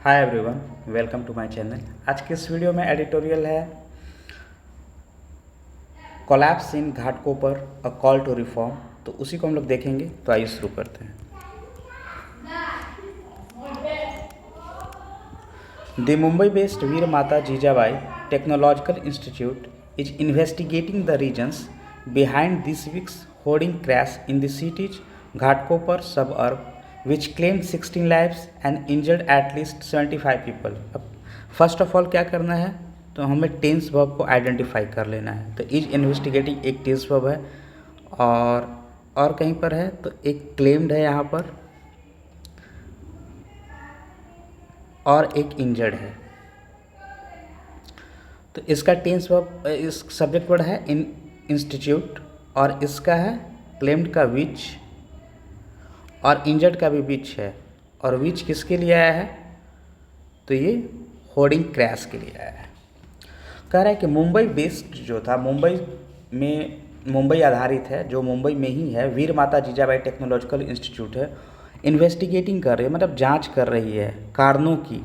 Hi everyone, welcome to my channel. आज के इस वीडियो में एडिटोरियल है collapse in Ghatkopar a call to reform. तो उसी को हम लोग देखेंगे। तो आइए शुरू करते हैं। The Mumbai based Veer Mata Jijabai technological institute is investigating the reasons behind this week's hoarding crash in the city's Ghatkopar suburb, which claimed 16 lives and injured at least 75 people. अब फर्स्ट ऑफ ऑल क्या करना है, तो हमें टेंस वर्ब को identify कर लेना है। तो इज इन्वेस्टिगेटिंग एक टेंस वर्ब है और कहीं पर है तो एक क्लेम्ड है यहाँ पर और एक इंजर्ड है। तो इसका टेंस वर्ब, इस सब्जेक्ट वर्ड है इन इंस्टीट्यूट और इसका है क्लेम्ड का विच और इंजर्ड का भी विच है। और विच किसके लिए आया है, तो ये होर्डिंग क्रैश के लिए आया है। कह रहा है कि मुंबई बेस्ड जो था, मुंबई आधारित है, जो मुंबई में ही है, वीर माता जीजाबाई टेक्नोलॉजिकल इंस्टीट्यूट है, इन्वेस्टिगेटिंग कर रही है, मतलब जांच कर रही है कारणों की।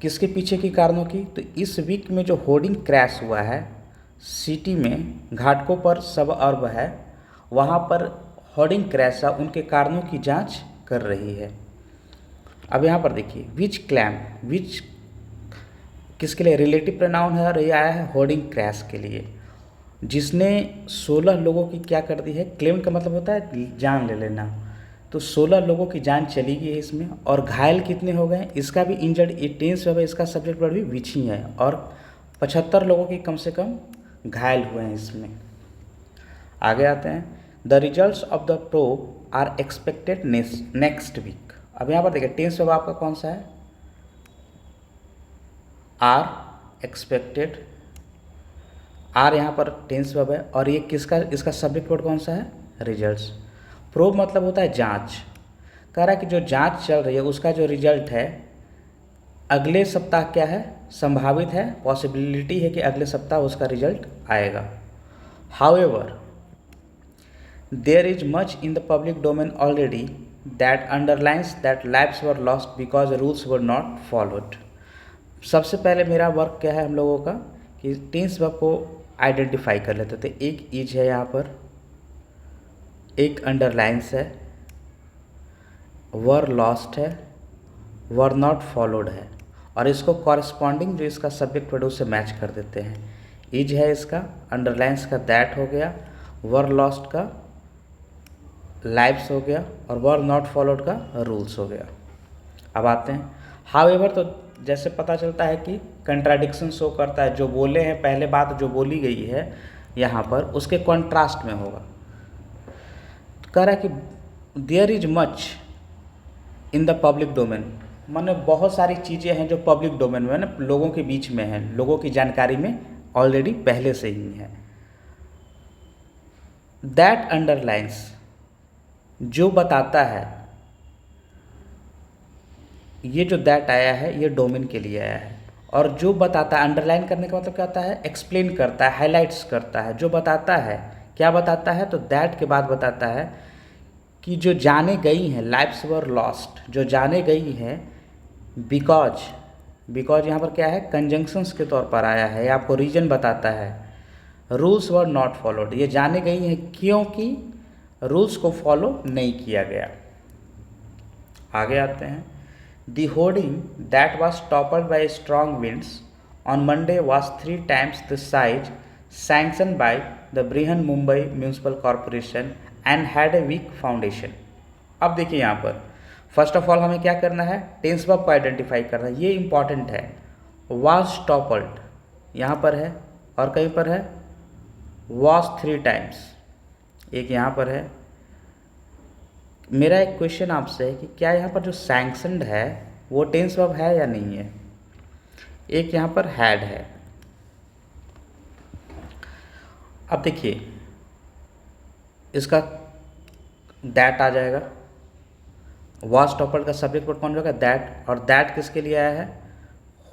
किसके पीछे की कारणों की, तो इस वीक में जो होर्डिंग क्रैश हुआ है सिटी में, घाटकोपर सब अर्ब है, वहाँ पर होर्डिंग क्रैश है, उनके कारणों की जांच कर रही है। अब यहाँ पर देखिए विच किसके लिए, रिलेटिव प्रोनाउन है और ये आया है होर्डिंग क्रैश के लिए, जिसने 16 लोगों की क्या कर दी है। क्लेम का मतलब होता है जान ले लेना। तो 16 लोगों की जान चली गई है इसमें, और घायल कितने हो गए, इसका भी इंजर्ड, ये टेंस वर्ब है, इसका सब्जेक्ट वर्ब भी विच ही है, और 75 लोगों की कम से कम घायल हुए हैं इसमें। आगे आते हैं, the results of the probe are expected next week. अब यहाँ पर देखिए टेंस वर्ब आपका कौन सा है, आर एक्सपेक्टेड, आर यहाँ पर टेंस वर्ब है, और ये किसका, इसका सब्जेक्ट वर्ड कौन सा है, रिजल्ट्स। प्रोब मतलब होता है जांच। कह रहा है कि जो जांच चल रही है उसका जो रिजल्ट है अगले सप्ताह क्या है, संभावित है, पॉसिबिलिटी है कि अगले सप्ताह उसका रिजल्ट आएगा। However there is much in the public domain already that underlines that lives were lost because rules were not followed. सबसे पहले मेरा वर्क क्या है हम लोगों का, कि टेंस वर्ब को आइडेंटिफाई कर लेते थे। एक इज है यहाँ पर, एक अंडरलाइंस है, वर लॉस्ट है, वर नॉट फॉलोड है, और इसको कॉरस्पॉन्डिंग जो इसका सब्जेक्ट वर्ड उससे मैच कर देते हैं। इज है इसका, अंडरलाइंस का दैट हो गया, वर लॉस्ट का लाइव्स हो गया, और वर नॉट फॉलोड का रूल्स हो गया। अब आते हैं हाउएवर, तो जैसे पता चलता है कि कंट्राडिक्शन शो करता है, जो बोले हैं पहले बात जो बोली गई है यहाँ पर उसके कॉन्ट्रास्ट में होगा। तो कह रहा है कि there is much in the public domain, माने बहुत सारी चीज़ें हैं जो पब्लिक डोमेन में, ना लोगों के बीच में है, लोगों की जानकारी में ऑलरेडी पहले से ही है। दैट अंडरलाइंस जो बताता है, ये जो दैट आया है ये डोमेन के लिए आया है, और जो बताता है, अंडरलाइन करने का मतलब क्या होता है, एक्सप्लेन करता है, हाईलाइट्स करता है। जो बताता है, क्या बताता है, तो दैट के बाद बताता है कि जो जाने गई हैं, लाइव्स वर लॉस्ट, जो जाने गई हैं, बिकॉज यहाँ पर क्या है, कंजंक्शंस के तौर पर आया है, ये आपको रीजन बताता है। रूल्स वर नॉट फॉलोड, ये जाने गई हैं क्योंकि रूल्स को फॉलो नहीं किया गया। आगे आते हैं, the hoarding that was toppled by strong winds on Monday was 3 times the size sanction by the Brihan Mumbai municipal corporation and had a weak foundation. अब देखिए यहाँ पर फर्स्ट ऑफ ऑल हमें क्या करना है, टेंस वर्ब को आइडेंटिफाई करना है, ये इंपॉर्टेंट है। वाज टॉपर्ड यहाँ पर है, और कहीं पर है वाज 3 times, एक यहाँ पर है। मेरा एक क्वेश्चन आपसे है कि क्या यहाँ पर जो सैंक्शनड है वो टेंस वर्ब है या नहीं है। एक यहाँ पर हैड है। अब देखिए इसका दैट आ जाएगा, वाज टॉपर्ड का सब्जेक्ट वर्ड कौन होगा, दैट, और दैट किसके लिए आया है,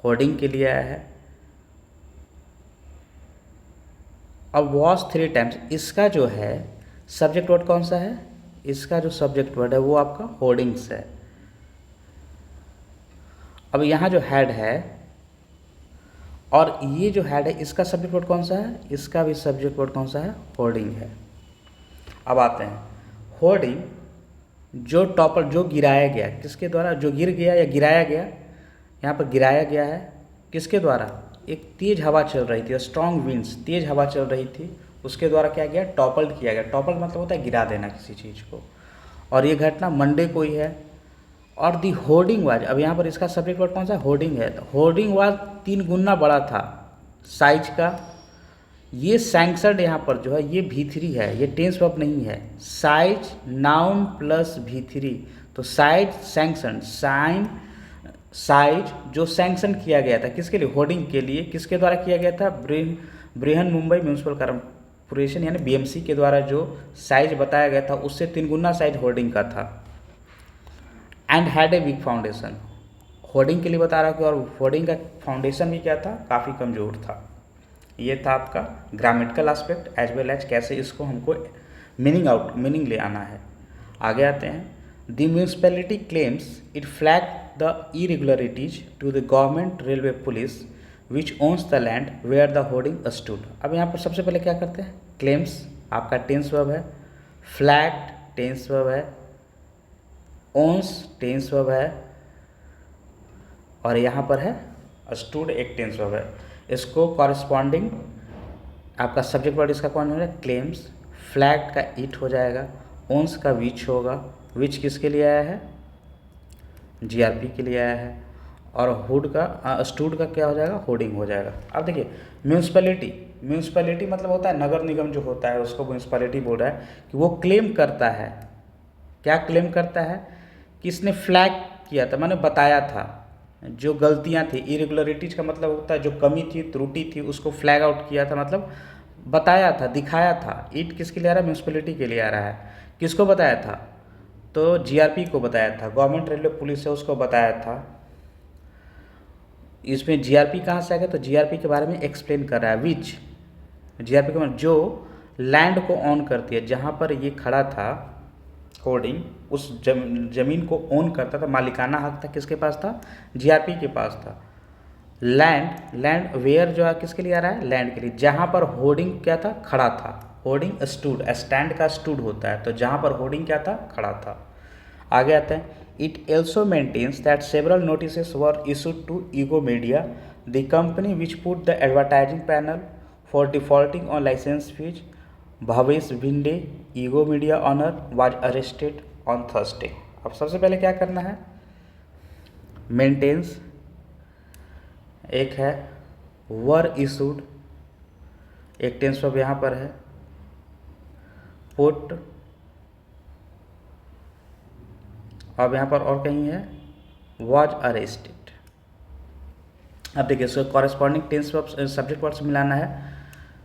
होर्डिंग के लिए आया है। अब वाज 3 times, इसका जो है सब्जेक्ट वर्ड कौन सा है, इसका जो सब्जेक्ट वर्ड है वो आपका होर्डिंग्स है। अब यहाँ जो हेड है और ये जो हेड है इसका सब्जेक्ट वर्ड कौन सा है, इसका भी सब्जेक्ट वर्ड कौन सा है, होर्डिंग है। अब आते हैं होर्डिंग, जो टॉपर जो गिराया गया किसके द्वारा, जो गिर गया या गिराया गया, यहाँ पर गिराया गया है किसके द्वारा, एक तेज़ हवा चल रही थी, स्ट्रॉन्ग विंड्स, तेज़ हवा चल रही थी, उसके द्वारा क्या गया, टॉपल्ड किया गया। टॉपल्ड मतलब होता है गिरा देना किसी चीज़ को, और ये घटना मंडे को ही है। और दी होर्डिंग वाज, अब यहाँ पर इसका सब्जेक्ट वर्ड कौन सा, होर्डिंग है। तो होर्डिंग वाज 3 गुना बड़ा था साइज का। ये सैंक्शनड यहाँ पर जो है ये V3 है, ये टेंस वर्ब नहीं है। साइज नाउन प्लस V3, तो साइज सैंक्शन, साइज जो सैंक्शन किया गया था किसके लिए, होर्डिंग के लिए। किसके द्वारा किया गया था, बृहन मुंबई म्यूनसिपल कॉर्पोरेशन यानी BMC के द्वारा जो साइज बताया गया था उससे 3 गुना साइज होर्डिंग का था। And had a weak foundation, hoarding के लिए बता रहा कि, और होर्डिंग का फाउंडेशन भी क्या था, काफ़ी कमज़ोर था। ये था आपका grammatical aspect as well as कैसे इसको हमको मीनिंग ले आना है। आगे आते हैं, the municipality claims it flag the irregularities to the government railway police which owns the land where the hoarding stood. अब यहाँ पर सबसे पहले क्या करते हैं, क्लेम्स आपका टेंस वर्ब है, फ्लैग टेंस वर्ब है, ओन्स टेंस वर्ब है, और यहाँ पर है स्टूड एक टेंस वर्ब है। इसको कॉरेस्पॉन्डिंग आपका सब्जेक्ट वर्ड इसका कौन हो रहा है, क्लेम्स, फ्लैग का इट हो जाएगा, ओन्स का विच होगा, विच किसके लिए आया है, GRP के लिए आया है, और हुड का स्टूड का क्या हो जाएगा, होर्डिंग हो जाएगा। अब देखिए म्यूनसिपैलिटी मतलब होता है नगर निगम जो होता है उसको म्यूनसिपैलिटी बोल रहा है कि वो क्लेम करता है, क्या क्लेम करता है कि इसने फ्लैग किया था, मैंने बताया था जो गलतियां थी, इरेगुलरिटीज का मतलब होता है जो कमी थी, त्रुटि थी, उसको फ्लैग आउट किया था, मतलब बताया था, दिखाया था। इट किसके लिए आ रहा है, म्यूनसिपैलिटी के लिए आ रहा है। किसको बताया था, तो GRP को बताया था, गवर्नमेंट रेलवे पुलिस है उसको बताया था। इसमें GRP कहाँ से आ गया, तो GRP के बारे में एक्सप्लेन कर रहा है। विच GRP का मतलब जो लैंड को ऑन करती है, जहाँ पर ये खड़ा था होर्डिंग, उस जमीन को ओन करता था, मालिकाना हक था किसके पास था, GRP के पास था। लैंड वेयर जो है किसके लिए आ रहा है, लैंड के लिए, जहाँ पर होर्डिंग क्या था, खड़ा था। होर्डिंग स्टूड, स्टैंड का स्टूड होता है, तो जहाँ पर होर्डिंग क्या था, खड़ा था। आगे आते हैं, it also maintains that several notices were issued to Ego Media, the company which put the advertising panel for defaulting on licence fees, Bhavesh Bhinde Ego Media owner was arrested on Thursday. अब सबसे पहले क्या करना है, मेंटेन्स एक है, were issued एक tense verb यहाँ पर है, पुट, अब यहाँ पर और कहीं है वाज अरेस्टेड। अब देखिए इसको corresponding tense verb subject verb से मिलाना है।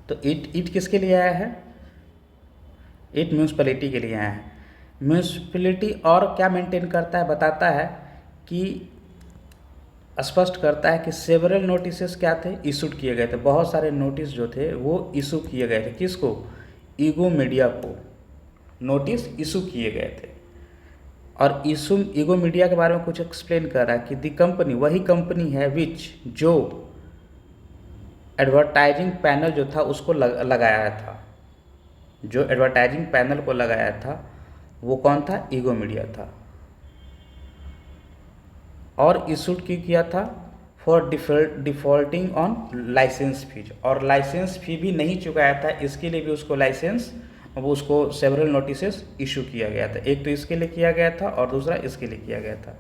तो इट किसके लिए आया है, इट म्यूनसिपैलिटी के लिए आया है। म्यूनसिपैलिटी और क्या मेंटेन करता है, बताता है कि स्पष्ट करता है कि सेवरल नोटिसेस क्या थे, इशूड किए गए थे, बहुत सारे नोटिस जो थे वो इशू किए गए थे। किसको, ईगो मीडिया को नोटिस इशू किए गए थे। और ईगो मीडिया के बारे में कुछ एक्सप्लेन कर रहा है कि दी कंपनी वही कंपनी है विच जो एडवर्टाइजिंग पैनल जो था उसको लगाया था, जो एडवर्टाइजिंग पैनल को लगाया था वो कौन था, ईगो मीडिया था। और इशूड की किया था for defaulting on licence fees, और लाइसेंस फी भी नहीं चुकाया था, इसके लिए भी उसको उसको सेवरल नोटिसेस इशू किया गया था। एक तो इसके लिए किया गया था और दूसरा इसके लिए किया गया था।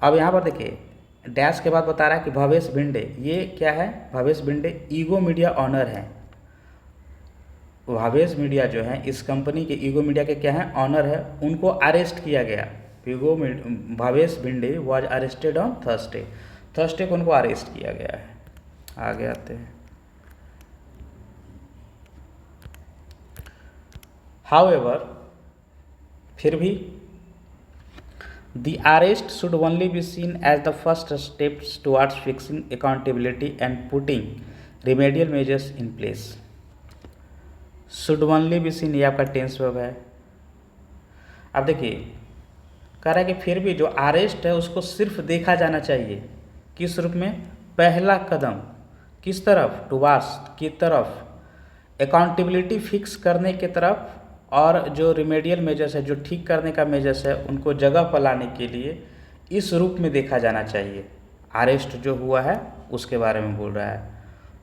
अब यहाँ पर देखिए डैश के बाद बता रहा है कि भावेश भिंडे, ये क्या है, Bhavesh Bhinde Ego Media owner हैं। भावेश मीडिया जो है इस कंपनी के ईगो मीडिया के क्या है, ऑनर है, उनको अरेस्ट किया गया। Bhavesh Bhinde was arrested on Thursday को उनको अरेस्ट किया गया है। आगे आते हैं, हाउएवर फिर भी the arrest should only be seen as the first steps towards fixing accountability and putting remedial measures in place. Should only be seen ये आपका टेंस वर्ब है। अब देखिए कह रहा है कि फिर भी जो अरेस्ट है उसको सिर्फ देखा जाना चाहिए, किस रूप में, पहला कदम किस तरफ, टुवार्ड्स की तरफ, अकाउंटेबिलिटी फिक्स करने की तरफ, और जो रिमेडियल मेजर्स है, जो ठीक करने का मेजर्स है, उनको जगह पर लाने के लिए इस रूप में देखा जाना चाहिए। अरेस्ट जो हुआ है उसके बारे में बोल रहा है।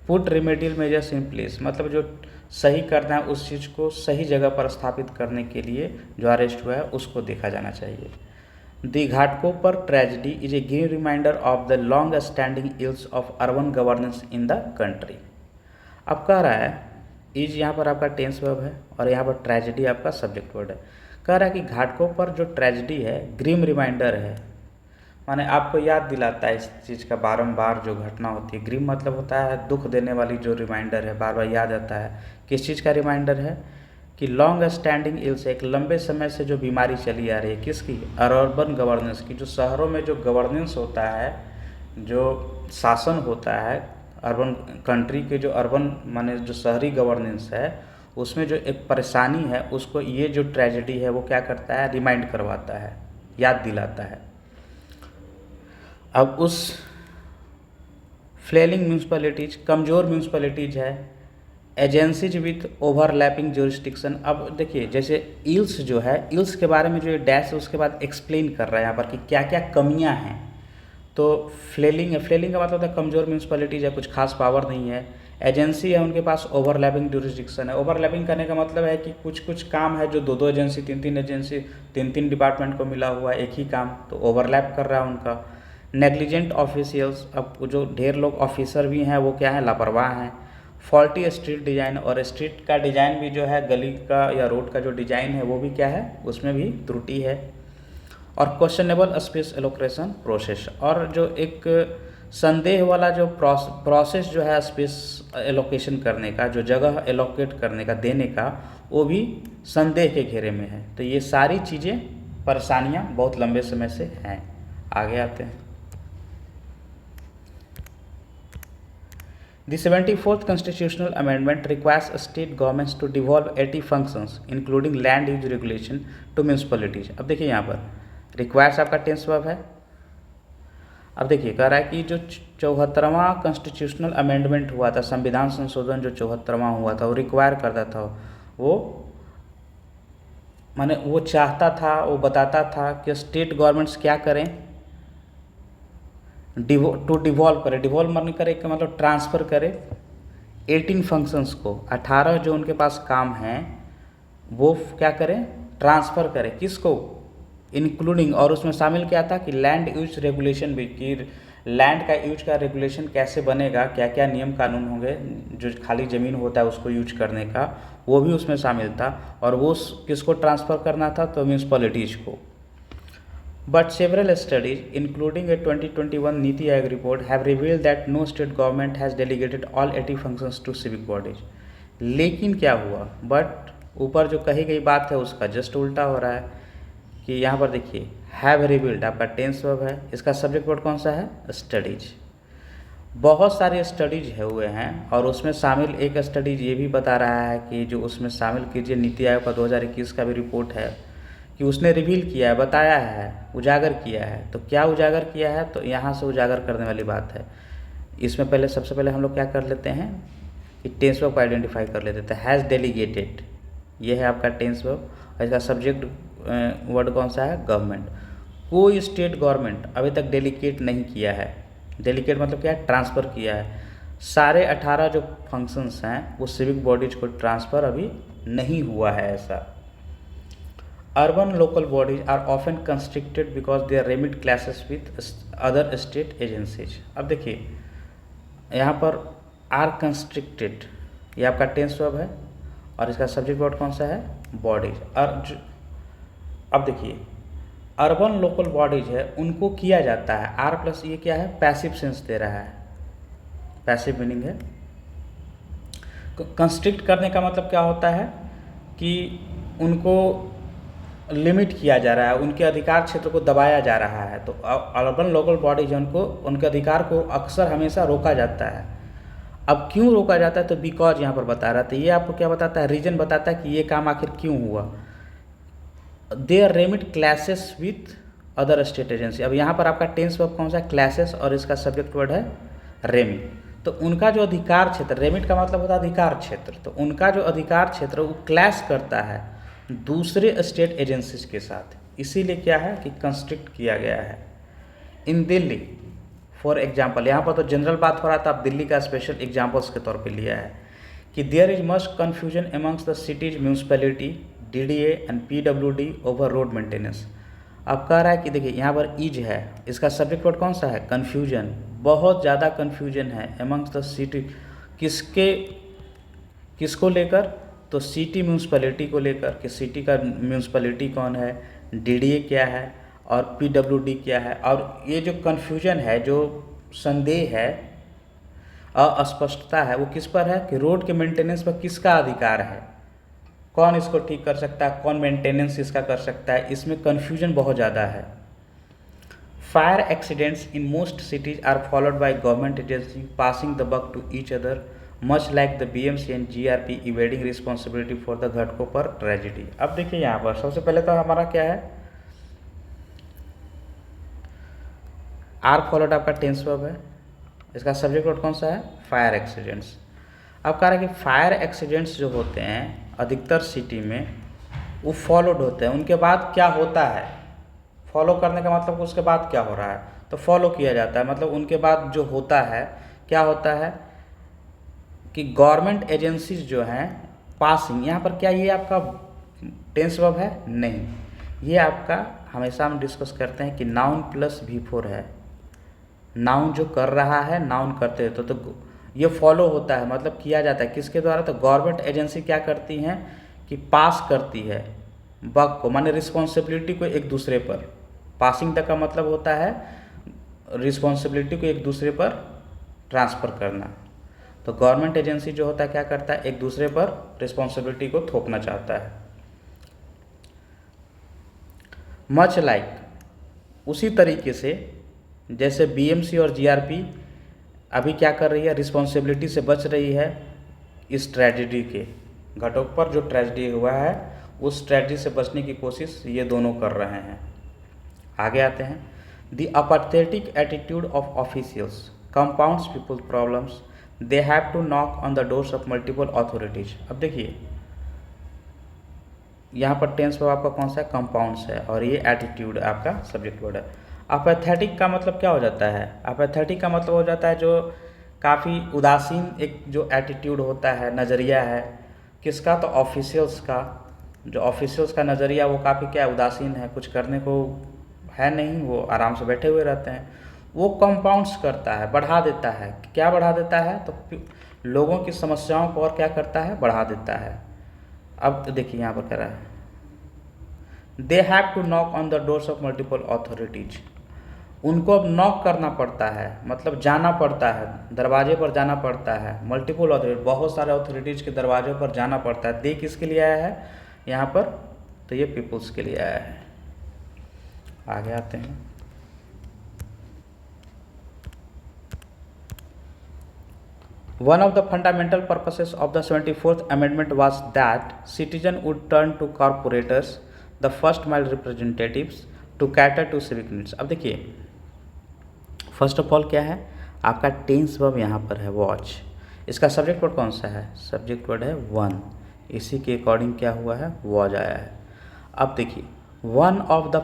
Put remedial measures in place, मतलब जो सही करना है उस चीज़ को सही जगह पर स्थापित करने के लिए जो अरेस्ट हुआ है उसको देखा जाना चाहिए। The Ghatkopar tragedy is a green reminder of the long standing ills of urban governance in the country. अब कह रहा है इज यहाँ पर आपका टेंस वर्ब है और यहाँ पर ट्रेजेडी आपका सब्जेक्ट वर्ड है। कह रहा है कि घाटकोपर जो ट्रेजेडी है ग्रीम रिमाइंडर है, माने आपको याद दिलाता है इस चीज़ का, बारंबार जो घटना होती है। ग्रीम मतलब होता है दुख देने वाली जो रिमाइंडर है, बार बार याद आता है। किस चीज़ का रिमाइंडर है कि लॉन्ग स्टैंडिंग इल्स, एक लंबे समय से जो बीमारी चली आ रही है, किसकी, अर्बन गवर्नेंस की। जो शहरों में जो गवर्नेंस होता है, जो शासन होता है अर्बन कंट्री के, जो अर्बन माने जो शहरी गवर्नेंस है, उसमें जो एक परेशानी है उसको ये जो ट्रेजेडी है वो क्या करता है, रिमाइंड करवाता है, याद दिलाता है। अब उस फ्लेलिंग म्यूनसिपैलिटीज, कमज़ोर म्यूनसिपैलिटीज है, एजेंसीज विथ ओवरलैपिंग जुरिस्डिक्शन। अब देखिए जैसे इल्स जो है, इल्स के बारे में जो ये डैश है उसके बाद एक्सप्लेन कर रहा है यहाँ पर कि क्या क्या कमियाँ हैं। तो फ्लेलिंग है, फ्लेलिंग का मतलब है कमज़ोर म्यूनसिपैलिटीज है, कुछ खास पावर नहीं है। एजेंसी है, उनके पास ओवरलैपिंग जुरिस्डिक्शन है। ओवरलैपिंग करने का मतलब है कि कुछ कुछ काम है जो दो दो एजेंसी, तीन एजेंसी, तीन डिपार्टमेंट को मिला हुआ है एक ही काम, तो ओवरलैप कर रहा है उनका। नेग्लिजेंट ऑफिशियल्स, अब जो ढेर लोग ऑफिसर भी हैं वो क्या है, लापरवाह हैं। फॉल्टी स्ट्रीट डिज़ाइन, और स्ट्रीट का डिज़ाइन भी जो है, गली का या रोड का जो डिज़ाइन है वो भी क्या है, उसमें भी त्रुटि है। और क्वेश्चनेबल स्पेस एलोकेशन प्रोसेस, और जो एक संदेह वाला जो प्रोसेस जो है स्पेस एलोकेशन करने का, जो जगह एलोकेट करने का, देने का, वो भी संदेह के घेरे में है। तो ये सारी चीज़ें, परेशानियाँ बहुत लंबे समय से हैं। आगे आते हैं। The 74th constitutional amendment requires state governments to devolve 80 functions including land use regulation to municipalities। अब देखिए यहाँ पर requires आपका टेंस वर्ब है। अब देखिए कह रहा है कि जो 74वां कॉन्स्टिट्यूशनल अमेंडमेंट हुआ था, संविधान संशोधन जो 74वां हुआ था, वो रिक्वायर करता था, वो माने वो चाहता था, वो बताता था कि स्टेट गवर्नमेंट्स क्या करें, डिवॉल्व करे। डिवॉल्व माने करे का मतलब ट्रांसफ़र करे 18 फंक्शंस को, 18 जो उनके पास काम हैं वो क्या करें, ट्रांसफ़र करें। किसको, इंक्लूडिंग, और उसमें शामिल क्या था कि लैंड यूज रेगुलेशन भी, कि लैंड का यूज का रेगुलेशन कैसे बनेगा, क्या क्या नियम कानून होंगे, जो खाली ज़मीन होता है उसको यूज करने का, वो भी उसमें शामिल था। और वो किसको ट्रांसफ़र करना था, तो म्यूनसिपैलिटीज़ को। But several studies, including a 2021 Niti Aayog report, have revealed that no state government has delegated all 80 functions to civic bodies। लेकिन क्या हुआ, बट ऊपर जो कही गई बात है उसका जस्ट उल्टा हो रहा है कि यहाँ पर देखिए हैव रिवील्ड आपका टेंस वर्ब है, इसका सब्जेक्ट वर्ड कौन सा है, स्टडीज। बहुत सारे स्टडीज है हुए हैं और उसमें शामिल एक स्टडीज ये भी बता रहा है कि जो उसमें शामिल कीजिए नीति आयोग का 2021 का भी रिपोर्ट है कि उसने रिवील किया है, बताया है, उजागर किया है। तो क्या उजागर किया है, तो यहाँ से उजागर करने वाली बात है। इसमें पहले सबसे पहले हम लोग क्या कर लेते हैं कि टेंस वर्ब को आइडेंटिफाई कर लेते हैं। हैज़ डेलीगेटेड, ये है आपका टेंस वर्ब, और इसका सब्जेक्ट वर्ड कौन सा है, गवर्नमेंट। कोई स्टेट गवर्नमेंट अभी तक डेलीगेट नहीं किया है। डेलीगेट मतलब क्या है, ट्रांसफ़र किया है। सारे 18 जो फंक्शंस हैं वो सिविक बॉडीज को ट्रांसफ़र अभी नहीं हुआ है ऐसा। Urban local bodies are often constricted because their remit clashes with other state agencies। अब देखिए यहाँ पर are constricted, ये आपका टेंस वर्ब है और इसका सब्जेक्ट वर्ड कौन सा है, बॉडीज। अब देखिए अर्बन लोकल बॉडीज है उनको किया जाता है, आर प्लस ये क्या है, पैसिव सेंस दे रहा है, पैसिव मीनिंग है। कंस्ट्रिक्ट करने का मतलब क्या होता है कि उनको लिमिट किया जा रहा है, उनके अधिकार क्षेत्र को दबाया जा रहा है। तो अर्बन लोकल बॉडीज उनको, उनके अधिकार को अक्सर हमेशा रोका जाता है। अब क्यों रोका जाता है, तो बिकॉज यहाँ पर बता रहा था। ये आपको क्या बताता है, रीजन बताता है कि ये काम आखिर क्यों हुआ। Their remit clashes with other state agency. अब यहाँ पर आपका टेंस वर्ब कौन सा है, क्लासेस, और इसका सब्जेक्ट वर्ड है रेमिट। तो उनका जो अधिकार क्षेत्र, रेमिट का मतलब होता है अधिकार क्षेत्र, तो उनका जो अधिकार क्षेत्र वो क्लैश करता है दूसरे स्टेट एजेंसीज के साथ, इसीलिए क्या है कि कंस्ट्रिक्ट किया गया है। इन दिल्ली फॉर एग्जाम्पल, यहाँ पर तो जनरल बात हो रहा था, अब दिल्ली का स्पेशल एग्जाम्पल्स के तौर पे लिया है कि there is much confusion amongst the city's municipality DDA and PWD over road maintenance. अब कह रहा है कि देखिए यहाँ पर इज है, इसका सब्जेक्ट वर्ड कौन सा है, कन्फ्यूजन, बहुत ज़्यादा कन्फ्यूजन है एमंग्स द सिटी, किसको लेकर, तो सिटी म्यूनसिपैलिटी को लेकर कि सिटी का म्यूनसिपैलिटी कौन है, DDA क्या है और PWD क्या है। और ये जो कन्फ्यूजन है, जो संदेह है, अस्पष्टता है, वो किस पर है कि रोड के मेंटेनेंस पर किसका अधिकार है, कौन इसको ठीक कर सकता है, कौन मेंटेनेंस इसका कर सकता है, इसमें कन्फ्यूजन बहुत ज़्यादा है। Fire accidents in most cities are followed by government agency passing the buck to each other much like the BMC and GRP evading responsibility for the Ghatkopar tragedy. अब देखिए यहाँ पर सबसे पहले तो हमारा क्या है, आर फॉलोड आपका टेंस वर्ब है, इसका सब्जेक्ट वर्ड कौन सा है, फायर एक्सीडेंट्स। अब कह रहा है कि फायर एक्सीडेंट्स जो होते हैं अधिकतर सिटी में वो फॉलोड होते हैं, उनके बाद क्या होता है, फॉलो करने का मतलब उसके बाद क्या हो रहा है, तो फॉलो किया जाता है, मतलब उनके बाद जो होता है क्या होता है कि गवर्नमेंट एजेंसीज जो हैं पासिंग, यहाँ पर क्या ये आपका टेंस वर्ब है, नहीं, ये आपका हमेशा हम डिस्कस करते हैं कि नाउन प्लस V4 है, नाउन जो कर रहा है, नाउन करते हैं तो ये फॉलो होता है, मतलब किया जाता है किसके द्वारा, तो गवर्नमेंट एजेंसी क्या करती हैं कि पास करती है बक को, माने रिस्पॉन्सिबिलिटी को एक दूसरे पर, पासिंग तक का मतलब होता है रिस्पॉन्सिबिलिटी को एक दूसरे पर ट्रांसफ़र करना। तो गवर्नमेंट एजेंसी जो होता है क्या करता है, एक दूसरे पर रिस्पॉन्सिबिलिटी को थोपना चाहता है। मच लाइक उसी तरीके से जैसे BMC और GRP अभी क्या कर रही है, रिस्पॉन्सिबिलिटी से बच रही है इस ट्रेजिडी के, घटों पर जो ट्रेजिडी हुआ है उस ट्रेजिडी से बचने की कोशिश ये दोनों कर रहे हैं। आगे आते हैं, the apathetic attitude of officials compounds people problems, they have to knock on the doors of multiple authorities. अब देखिए यहाँ पर टेंस पर आपका कौन सा है, कंपाउंड्स है, और ये एटीट्यूड आपका सब्जेक्ट वर्ड है। अपेथेटिक का मतलब क्या हो जाता है, अपेथेटिक का मतलब हो जाता है जो काफ़ी उदासीन एक जो एटीट्यूड होता है, नज़रिया है किसका, तो ऑफिशियल्स का, जो ऑफिशियल्स का नज़रिया वो काफ़ी क्या उदासीन है, कुछ करने को है नहीं, वो आराम से बैठे हुए रहते हैं, वो कंपाउंड्स करता है, बढ़ा देता है, क्या बढ़ा देता है, तो लोगों की समस्याओं को और क्या करता है, बढ़ा देता है। अब देखिए यहाँ पर कह रहा है they have to knock on the doors of multiple authorities, उनको अब नॉक करना पड़ता है, मतलब जाना पड़ता है, दरवाजे पर जाना पड़ता है, मल्टीपल अथॉरिटी, बहुत सारे अथॉरिटीज़ के दरवाजों पर जाना पड़ता है। दे किसके लिए आया है यहाँ पर, तो ये पीपुल्स के लिए आया है। आगे आते हैं, one of the fundamental purposes of the 74th amendment was that citizen would turn to corporators the first mile representatives to cater to civic needs. अब देखिए फर्स्ट ऑफ ऑल क्या है आपका टेंस वर्ब यहाँ पर है वॉच, इसका subject word कौन सा है, सब्जेक्ट वर्ड है वन, इसी के अकॉर्डिंग क्या हुआ है, वॉज आया है। अब देखिए one of the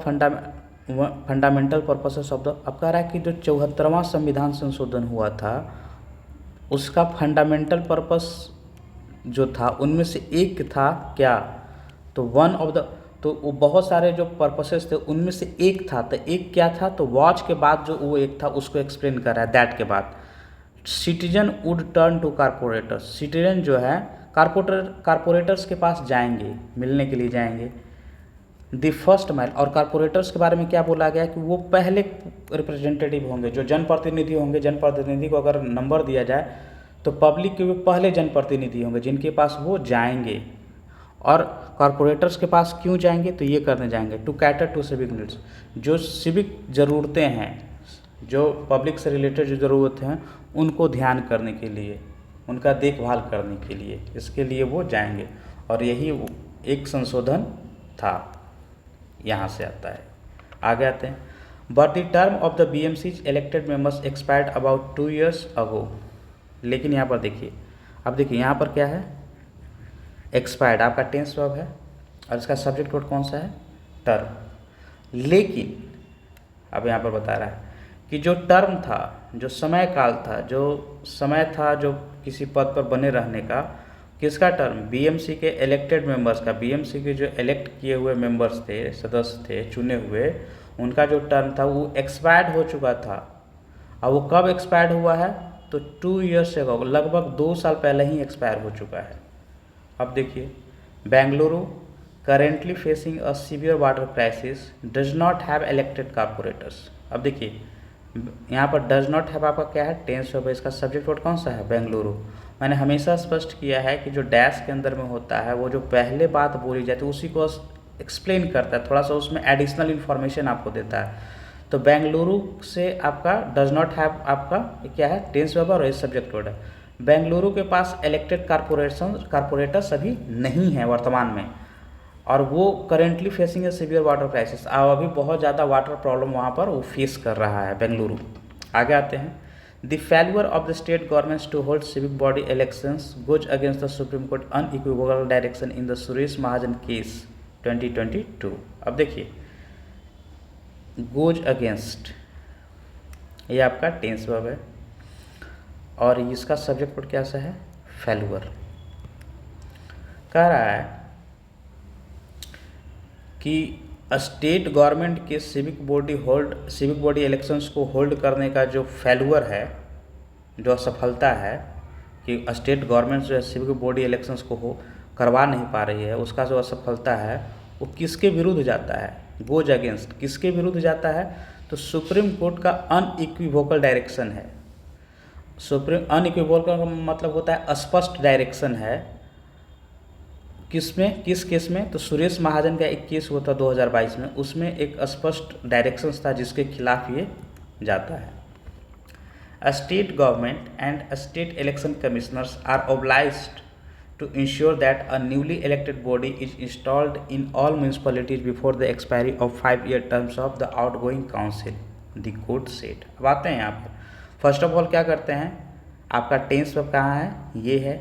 fundamental purposes of the, अब कह रहा है कि जो 74वां संविधान संशोधन हुआ था उसका फंडामेंटल पर्पस जो था उनमें से एक था क्या, तो वन ऑफ द, तो वो बहुत सारे जो पर्पसेस थे उनमें से एक था, तो एक क्या था, तो वॉच के बाद जो वो एक था उसको एक्सप्लेन कर रहा है। दैट के बाद citizen would turn to corporators, citizen जो है कारपोरेटर्स के पास जाएंगे, मिलने के लिए जाएंगे। द फर्स्ट माइल, और कारपोरेटर्स के बारे में क्या बोला गया कि वो पहले रिप्रेजेंटेटिव होंगे, जो जनप्रतिनिधि होंगे, जनप्रतिनिधि को अगर नंबर दिया जाए तो पब्लिक के वो पहले जनप्रतिनिधि होंगे जिनके पास वो जाएंगे। और कॉरपोरेटर्स के पास क्यों जाएंगे, तो ये करने जाएंगे to cater to civic needs, जो सिविक ज़रूरतें हैं, जो पब्लिक से रिलेटेड जो ज़रूरतें हैं उनको ध्यान करने के लिए, उनका देखभाल करने के लिए, इसके लिए वो जाएंगे। और यही एक संशोधन था, यहाँ से आता है। आगे आते हैं, but the term of the BMC's elected members expired about 2 years ago। लेकिन यहाँ पर देखिए, अब देखिए यहाँ पर क्या है, एक्सपायर्ड आपका टेंस वर्ब है और इसका सब्जेक्ट वर्ड कौन सा है, टर्म। लेकिन अब यहाँ पर बता रहा है कि जो टर्म था, जो समय काल था, जो समय था जो किसी पद पर बने रहने का, किसका टर्म, BMC के इलेक्टेड मेंबर्स का, BMC के जो इलेक्ट किए हुए मेंबर्स थे, सदस्य थे चुने हुए, उनका जो टर्म था वो एक्सपायर्ड हो चुका था। अब वो कब एक्सपायर्ड हुआ है, तो 2 ईयर्स से लगभग 2 साल पहले ही एक्सपायर हो चुका है। अब देखिए, Bengaluru currently facing a severe water crisis, does not have elected corporators. अब देखिए यहाँ पर डज नॉट हैव आपका क्या है, टेंस वर्ब है, इसका सब्जेक्ट वर्ड कौन सा है, बेंगलुरु। मैंने हमेशा स्पष्ट किया है कि जो डैश के अंदर में होता है वो जो पहले बात बोली जाती है उसी को एक्सप्लेन करता है, थोड़ा सा उसमें एडिशनल इन्फॉर्मेशन आपको देता है। तो बेंगलुरु से आपका डज नॉट हैव आपका क्या है, टेंस वर्ब और सब्जेक्ट वर्ड है। बेंगलुरु के पास इलेक्टेड कारपोरेटर्स अभी नहीं है वर्तमान में, और वो करेंटली फेसिंग ए सीवियर वाटर क्राइसिस, अभी बहुत ज़्यादा वाटर प्रॉब्लम वहाँ पर वो फेस कर रहा है बेंगलुरु। आगे आते हैं, the failure of the state governments to hold civic body elections goes against the Supreme Court unequivocal direction in the Suresh Mahajan case 2022। अब देखिए, गोज अगेंस्ट ये आपका टेंस वर्ब है और इसका सब्जेक्ट वर्ड क्या सा है, फेल्यूर। कह रहा है कि स्टेट गवर्नमेंट के सिविक बॉडी इलेक्शंस को होल्ड करने का जो फेल्यूर है, जो असफलता है कि स्टेट गवर्नमेंट जो है सिविक बॉडी इलेक्शंस को करवा नहीं पा रही है, उसका जो असफलता है वो किसके विरुद्ध जाता है, गोज अगेंस्ट किसके विरुद्ध जाता है, तो सुप्रीम कोर्ट का अनइक्विवोकल डायरेक्शन है। सुप्रीम अनइक्विवोकल का मतलब होता है स्पष्ट डायरेक्शन है, किस केस में, तो सुरेश महाजन का एक केस हुआ था 2022 में, उसमें एक स्पष्ट डायरेक्शंस था जिसके खिलाफ ये जाता है। A state government and state election commissioners are obliged to ensure that a newly elected body is installed in all municipalities before the expiry of 5-year terms of the outgoing council, the court said। अब आते हैं यहाँ पर, first of all क्या करते हैं, आपका tense verb कहाँ है, ये है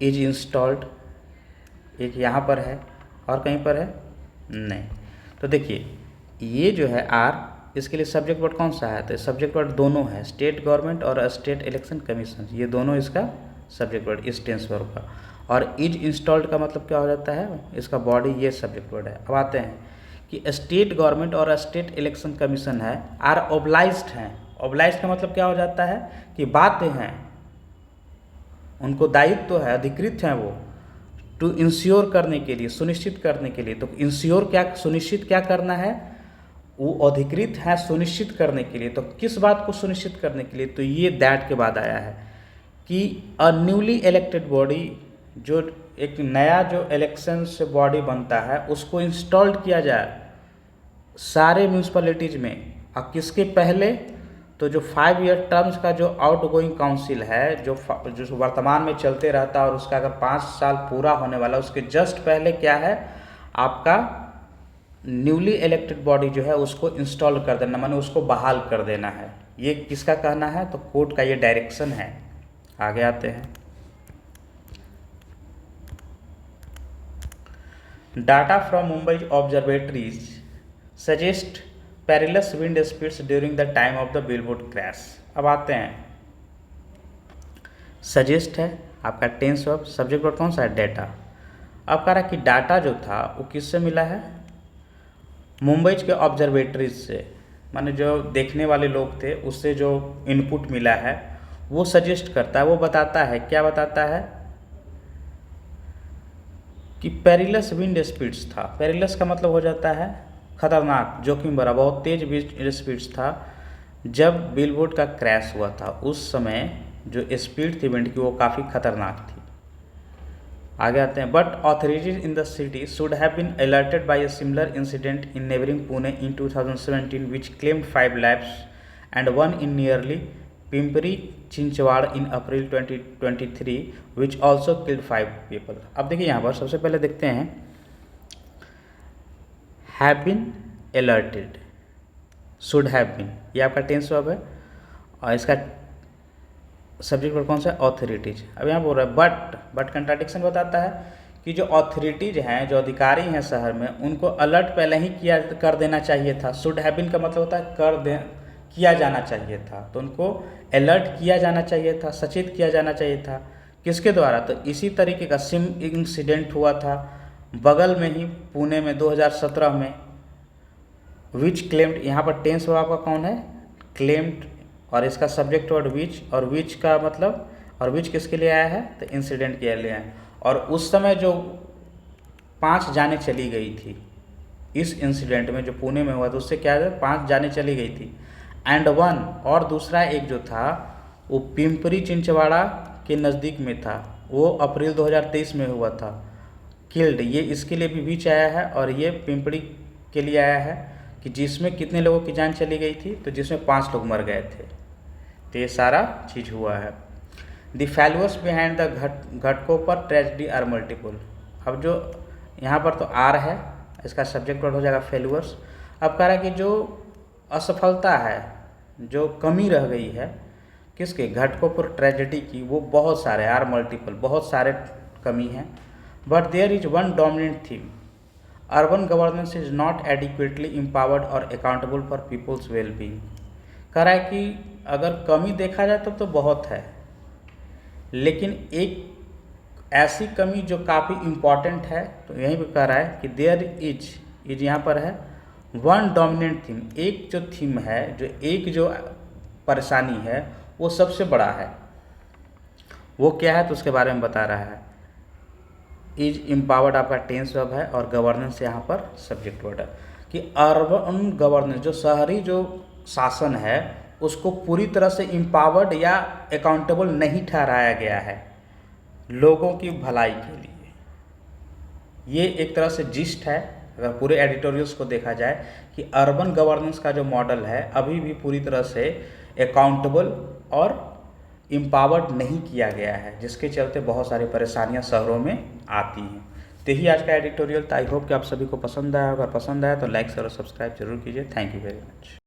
इज इंस्टॉल्ड, एक यहाँ पर है और कहीं पर है नहीं। तो देखिए ये जो है आर, इसके लिए सब्जेक्ट वर्ड कौन सा है, तो सब्जेक्ट वर्ड दोनों है, स्टेट गवर्नमेंट और स्टेट इलेक्शन कमीशन, ये दोनों इसका सब्जेक्ट वर्ड इस टेंस वर्ब का। और इज इंस्टॉल्ड का मतलब क्या हो जाता है, इसका बॉडी ये सब्जेक्ट वर्ड है। अब आते हैं कि स्टेट गवर्नमेंट और स्टेट इलेक्शन कमीशन है आर ओब्लाइज्ड हैं। ओब्लाइज्ड का मतलब क्या हो जाता है कि बाध्य हैं, उनको दायित्व तो है, अधिकृत हैं वो टू इंश्योर करने के लिए, सुनिश्चित करने के लिए। तो इंश्योर क्या, सुनिश्चित क्या करना है, वो अधिकृत है सुनिश्चित करने के लिए। तो किस बात को सुनिश्चित करने के लिए, तो ये दैट के बाद आया है कि अ न्यूली इलेक्टेड बॉडी, जो एक नया जो इलेक्शन से बॉडी बनता है उसको इंस्टॉल्ड किया जाए सारे म्यूनसिपैलिटीज़ में। और किसके पहले, तो जो 5 ईयर टर्म्स का जो आउटगोइंग काउंसिल है, जो वर्तमान में चलते रहता है और उसका अगर 5 साल पूरा होने वाला, उसके जस्ट पहले क्या है, आपका न्यूली इलेक्टेड बॉडी जो है उसको इंस्टॉल कर देना, माने उसको बहाल कर देना है। ये किसका कहना है, तो कोर्ट का ये डायरेक्शन है। आगे आते हैं, data from Mumbai observatories suggest perilous wind speeds during the time of the billboard crash. अब आते हैं, सजेस्ट है आपका टेंस वर्ब, सब्जेक्ट वर्ड कौन सा है, डेटा। अब कह रहा कि डाटा जो था वो किससे मिला है, मुंबई के ऑब्जर्वेटरीज से, माने जो देखने वाले लोग थे उससे जो इनपुट मिला है वो सजेस्ट करता है, वो बताता है, क्या बताता है कि पेरिलस विंड स्पीड्स था। पेरिलस का मतलब हो जाता है खतरनाक, जोखिम भरा, बहुत तेज विंड स्पीड्स था। जब बिलबोर्ड का क्रैश हुआ था उस समय जो स्पीड थी विंड की वो काफ़ी खतरनाक थी। आगे आते हैं, but authorities in the city should have been alerted by a similar incident in neighbouring Pune in 2017 which claimed 5 lives and 1 in nearly Pimpri Chinchwad in April 2023 which also killed 5 people. अब देखिए यहाँ पर सबसे पहले देखते हैं have been alerted, should have been, ये आपका टेंस वर्ब है। और इसका सब्जेक्ट वर्ब कौन सा है? ऑथोरिटीज। अब यहाँ बोल रहा है बट कंट्राडिक्शन बताता है कि जो ऑथोरिटीज हैं, जो अधिकारी हैं शहर में, उनको अलर्ट पहले ही कर देना चाहिए था। शुड हैव बीन का मतलब होता है किया जाना चाहिए था, तो उनको अलर्ट किया जाना चाहिए था, सचेत किया जाना चाहिए था। किसके द्वारा? तो इसी तरीके का सिम इंसिडेंट हुआ था बगल में ही पुणे में 2017 में। विच क्लेम्ड, यहाँ पर टेंस वर्ब आपका कौन है? क्लेम्ड, और इसका सब्जेक्ट वर्ड विच, और विच का मतलब, और विच किसके लिए आया है? तो इंसिडेंट के लिए आया। और उस समय जो 5 जानें चली गई थी इस इंसिडेंट में, जो पुणे में हुआ था, उससे क्या है? 5 जानें चली गई थी। एंड वन, और दूसरा एक जो था वो पिंपरी चिंचवाड़ा के नज़दीक में था, वो अप्रैल 2023 में हुआ था। किल्ड, ये इसके लिए भी विच आया है, और ये पिंपरी के लिए आया है कि जिसमें कितने लोगों की जान चली गई थी? तो जिसमें 5 लोग मर गए थे। तो ये सारा चीज़ हुआ है। The failures behind the Ghatkopar tragedy are multiple. अब जो यहाँ पर तो आर है, इसका सब्जेक्ट वर्ड हो जाएगा फेल्यूअर्स। अब कह रहा है कि जो असफलता है, जो कमी रह गई है किसके? घटकोपर ट्रेजेडी की, वो बहुत सारे, आर मल्टीपल, बहुत सारे कमी हैं। But there is one dominant theme, urban governance is not adequately empowered और अकाउंटेबल फॉर पीपल्स वेलबींग। कह रहा है कि अगर कमी देखा जाए तो बहुत है, लेकिन एक ऐसी कमी जो काफ़ी इम्पॉर्टेंट है, तो यहीं पे कह रहा है कि देयर इज यहाँ पर है वन डोमिनेंट थीम, एक जो थीम है, जो एक जो परेशानी है वो सबसे बड़ा है। वो क्या है? तो उसके बारे में बता रहा है। इज एम्पावर्ड आपका टेंस वर्ब है, और गवर्नेंस यहाँ पर सब्जेक्ट वर्ड है। कि अर्बन गवर्नेंस, जो शहरी जो शासन है, उसको पूरी तरह से एम्पावर्ड या अकाउंटेबल नहीं ठहराया गया है लोगों की भलाई के लिए। ये एक तरह से जिस्ट है, अगर पूरे एडिटोरियल्स को देखा जाए, कि अर्बन गवर्नेंस का जो मॉडल है अभी भी पूरी तरह से अकाउंटेबल और एम्पावर्ड नहीं किया गया है, जिसके चलते बहुत सारी परेशानियां शहरों में आती हैं। तो यही आज का एडिटोरियल था। आई होप कि आप सभी को पसंद आया। अगर पसंद आया तो लाइक शेयर और सब्सक्राइब जरूर कीजिए। Thank you very much.